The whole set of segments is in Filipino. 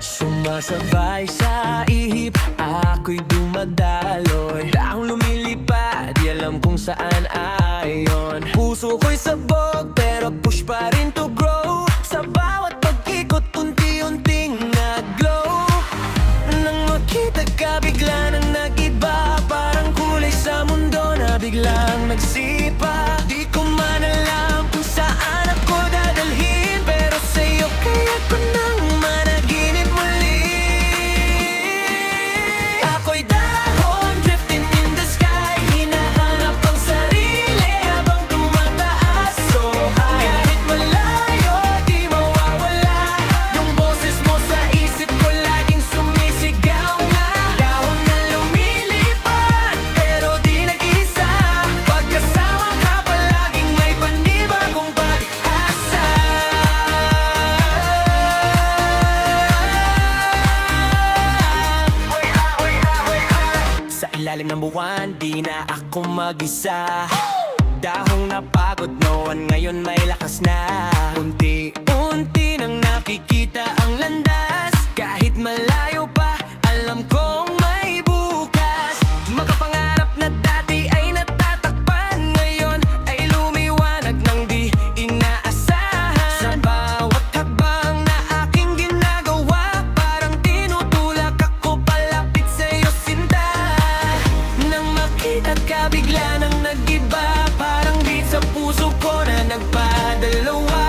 Sumasabay sa ihip, ako'y dumadaloy. Taong lumilipad, di alam kung saan ayon. Puso ko'y sabog, pero push pa rin to grow. Sa bawat pag-ikot, unti-unting nag-glow. Nang makita ka, bigla nang nag-iba. Parang kulay sa mundo na biglang nagsipa. Di ko man alam kung saan ako dadalhin, pero sa'yo kaya ko nang managinip muli. Ako'y dahon drifting in the sky, hinahanap ang sarili habang tumataas so high. Kahit malayo, di mawawala yung boses mo sa isip ko, laging sumisigaw nga. Dahon na lumilipad, pero di nag-isa. Pagkasama ka, palaging may panibagong pag-asa. Sa ilalim ng buwan, di na ako mag-isa. Dahong napagod noon, ngayon may lakas na. Unti-unti nang nakikita ang landas. Kahit malayo pa, alam kong may bukas. Makapangarap na dati ay natatakpan, ngayon ay lumiwanag ng di inaasahan. Sa bawat hakbang na aking ginagawa, parang tinutulak ako palapit sa'yo, sinta. Nang makita ka, bigla nang nag-iba. Parang beat sa puso ko na nagpadalawa.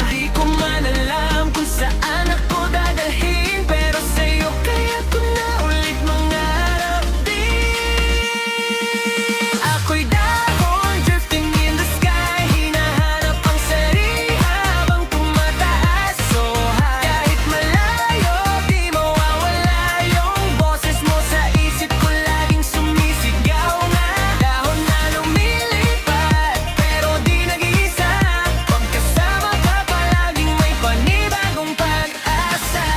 Di ko man alam kung saan ako dadalhin, pero sa'yo kaya ko na ulit mangarap din. Ako'y dahon drifting in the sky, hinahanap ang sarili habang tumataas so high. Kahit malayo, di mawawala yung boses mo sa isip ko, laging sumisigaw nga. Dahon na lumilipad, pero di nag-iisa. Pagkasama ka, palaging may panibagong pag-asa.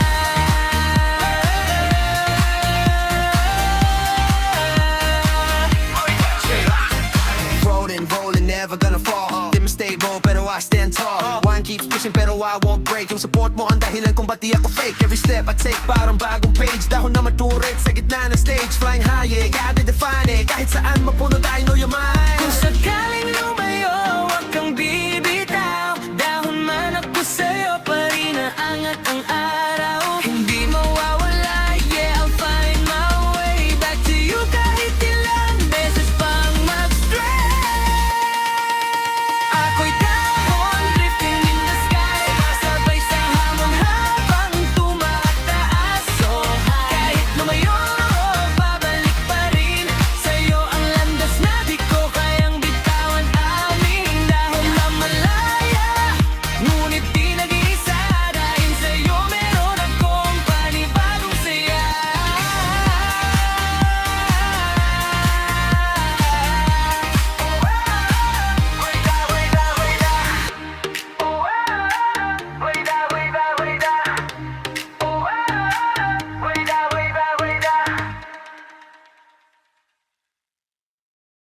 Rolling, never gonna fall. Di man stable, pero I stand tall. One keeps pushing, pero I won't break. Yung support mo ang dahilan kung ba't di ako fake. Every step I take, parang bagong page. Dahon na matured sa gitna ng stage. Flying high, yeah, gotta define it. Kahit saan mapuno tayo, know your mind. Kung sakaling lumayo, wag